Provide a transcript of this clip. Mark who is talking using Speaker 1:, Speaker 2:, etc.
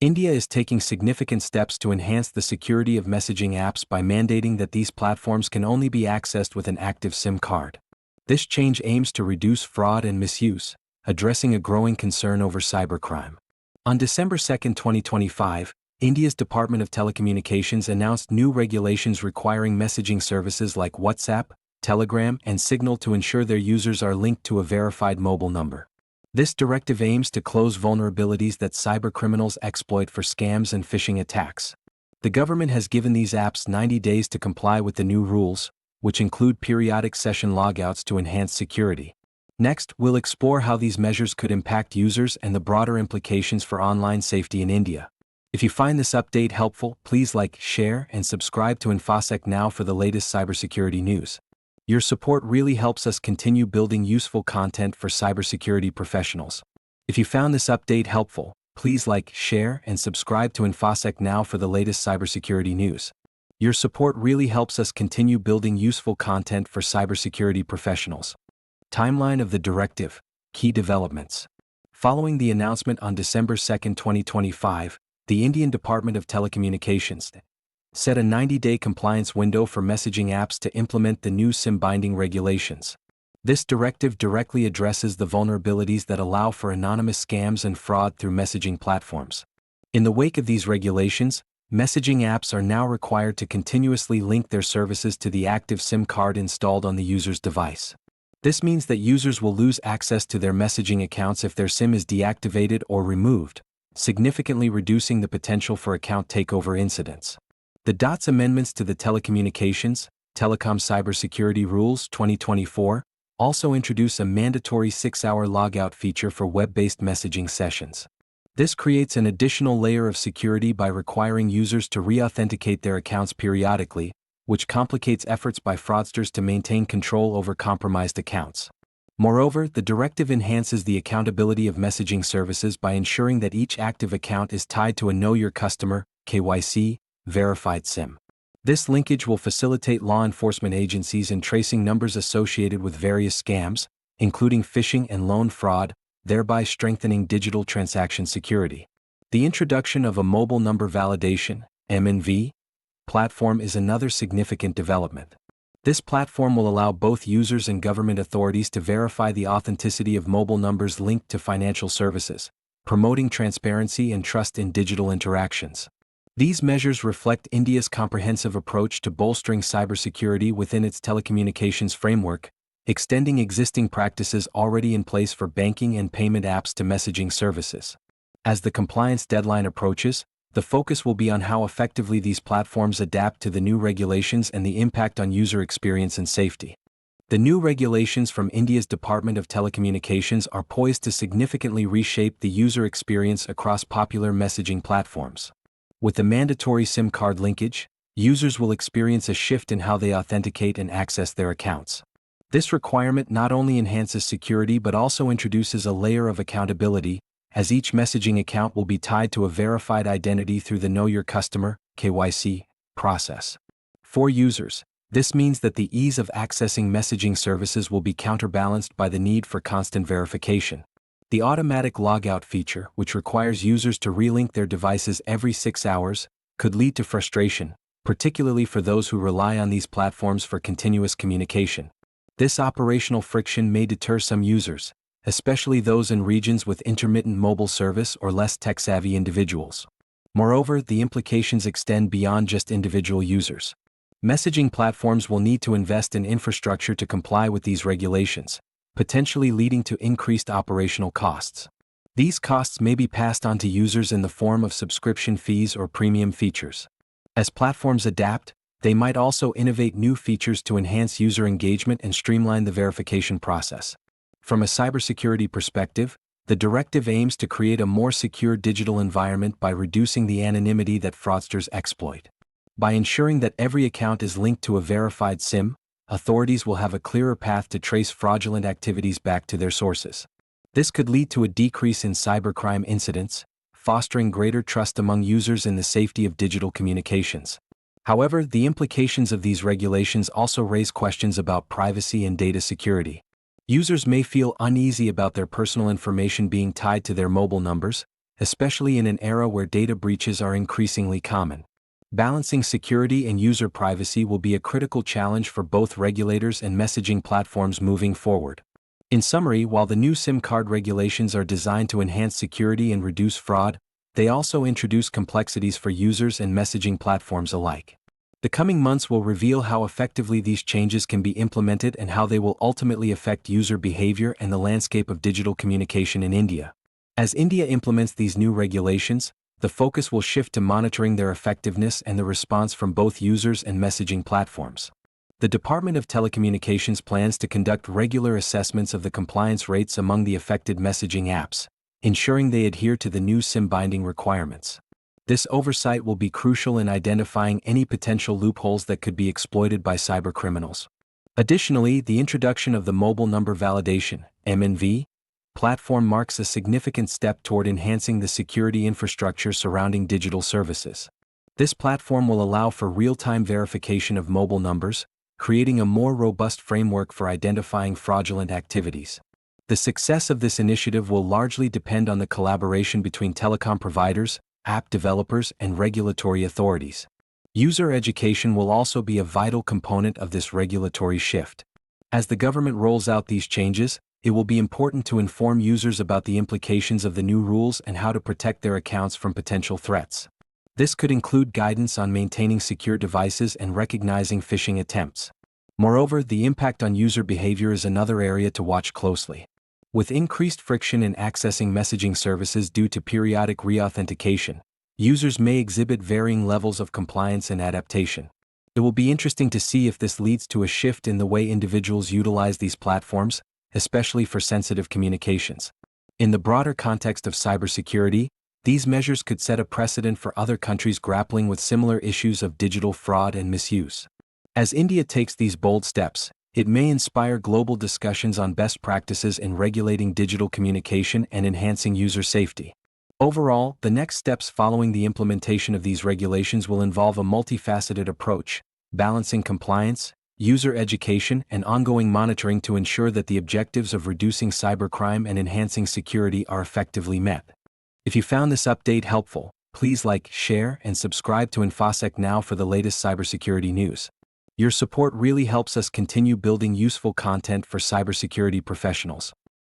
Speaker 1: India is taking significant steps to enhance the security of messaging apps by mandating that these platforms can only be accessed with an active SIM card. This change aims to reduce fraud and misuse, addressing a growing concern over cybercrime. On December 2, 2025, India's Department of Telecommunications announced new regulations requiring messaging services like WhatsApp, Telegram, and Signal to ensure their users are linked to a verified mobile number. This directive aims to close vulnerabilities that cybercriminals exploit for scams and phishing attacks. The government has given these apps 90 days to comply with the new rules, which include periodic session logouts to enhance security. Next, we'll explore how these measures could impact users and the broader implications for online safety in India. If you find this update helpful, please like, share, and subscribe to InfoSec Now for the latest cybersecurity news. Your support really helps us continue building useful content for cybersecurity professionals. If you found this update helpful, please like, share, and subscribe to InfoSec Now for the latest cybersecurity news. Your support really helps us continue building useful content for cybersecurity professionals. Timeline of the directive, key developments. Following the announcement on December 2, 2025, the Indian Department of Telecommunications set a 90-day compliance window for messaging apps to implement the new SIM binding regulations. This directive directly addresses the vulnerabilities that allow for anonymous scams and fraud through messaging platforms. In the wake of these regulations, messaging apps are now required to continuously link their services to the active SIM card installed on the user's device. This means that users will lose access to their messaging accounts if their SIM is deactivated or removed, significantly reducing the potential for account takeover incidents. The DOTS amendments to the Telecommunications, Telecom Cybersecurity Rules 2024 also introduce a mandatory 6-hour logout feature for web-based messaging sessions. This creates an additional layer of security by requiring users to re-authenticate their accounts periodically, which complicates efforts by fraudsters to maintain control over compromised accounts. Moreover, the directive enhances the accountability of messaging services by ensuring that each active account is tied to a Know Your Customer (KYC) verified SIM. This linkage will facilitate law enforcement agencies in tracing numbers associated with various scams, including phishing and loan fraud, thereby strengthening digital transaction security. The introduction of a mobile number validation (MNV) platform is another significant development. This platform will allow both users and government authorities to verify the authenticity of mobile numbers linked to financial services, promoting transparency and trust in digital interactions. These measures reflect India's comprehensive approach to bolstering cybersecurity within its telecommunications framework, extending existing practices already in place for banking and payment apps to messaging services. As the compliance deadline approaches, the focus will be on how effectively these platforms adapt to the new regulations and the impact on user experience and safety. The new regulations from India's Department of Telecommunications are poised to significantly reshape the user experience across popular messaging platforms. With the mandatory SIM card linkage, users will experience a shift in how they authenticate and access their accounts. This requirement not only enhances security but also introduces a layer of accountability, as each messaging account will be tied to a verified identity through the Know Your Customer (KYC) process. For users, this means that the ease of accessing messaging services will be counterbalanced by the need for constant verification. The automatic logout feature, which requires users to relink their devices every 6 hours, could lead to frustration, particularly for those who rely on these platforms for continuous communication. This operational friction may deter some users, especially those in regions with intermittent mobile service or less tech-savvy individuals. Moreover, the implications extend beyond just individual users. Messaging platforms will need to invest in infrastructure to comply with these regulations, potentially leading to increased operational costs. These costs may be passed on to users in the form of subscription fees or premium features. As platforms adapt, they might also innovate new features to enhance user engagement and streamline the verification process. From a cybersecurity perspective, the directive aims to create a more secure digital environment by reducing the anonymity that fraudsters exploit. By ensuring that every account is linked to a verified SIM, authorities will have a clearer path to trace fraudulent activities back to their sources. This could lead to a decrease in cybercrime incidents, fostering greater trust among users in the safety of digital communications. However, the implications of these regulations also raise questions about privacy and data security. Users may feel uneasy about their personal information being tied to their mobile numbers, especially in an era where data breaches are increasingly common. Balancing security and user privacy will be a critical challenge for both regulators and messaging platforms moving forward. In summary, while the new SIM card regulations are designed to enhance security and reduce fraud, they also introduce complexities for users and messaging platforms alike. The coming months will reveal how effectively these changes can be implemented and how they will ultimately affect user behavior and the landscape of digital communication in India. As India implements these new regulations, the focus will shift to monitoring their effectiveness and the response from both users and messaging platforms. The Department of Telecommunications plans to conduct regular assessments of the compliance rates among the affected messaging apps, ensuring they adhere to the new SIM binding requirements. This oversight will be crucial in identifying any potential loopholes that could be exploited by cybercriminals. Additionally, the introduction of the Mobile Number Validation (MNV) platform marks a significant step toward enhancing the security infrastructure surrounding digital services. This platform will allow for real-time verification of mobile numbers, creating a more robust framework for identifying fraudulent activities. The success of this initiative will largely depend on the collaboration between telecom providers, app developers, and regulatory authorities. User education will also be a vital component of this regulatory shift. As the government rolls out these changes, it will be important to inform users about the implications of the new rules and how to protect their accounts from potential threats. This could include guidance on maintaining secure devices and recognizing phishing attempts. Moreover, the impact on user behavior is another area to watch closely. With increased friction in accessing messaging services due to periodic reauthentication, users may exhibit varying levels of compliance and adaptation. It will be interesting to see if this leads to a shift in the way individuals utilize these platforms, especially for sensitive communications. In the broader context of cybersecurity, these measures could set a precedent for other countries grappling with similar issues of digital fraud and misuse. As India takes these bold steps, it may inspire global discussions on best practices in regulating digital communication and enhancing user safety. Overall, the next steps following the implementation of these regulations will involve a multifaceted approach, balancing compliance, user education, and ongoing monitoring to ensure that the objectives of reducing cybercrime and enhancing security are effectively met. If you found this update helpful, please like, share, and subscribe to InfoSec Now for the latest cybersecurity news. Your support really helps us continue building useful content for cybersecurity professionals.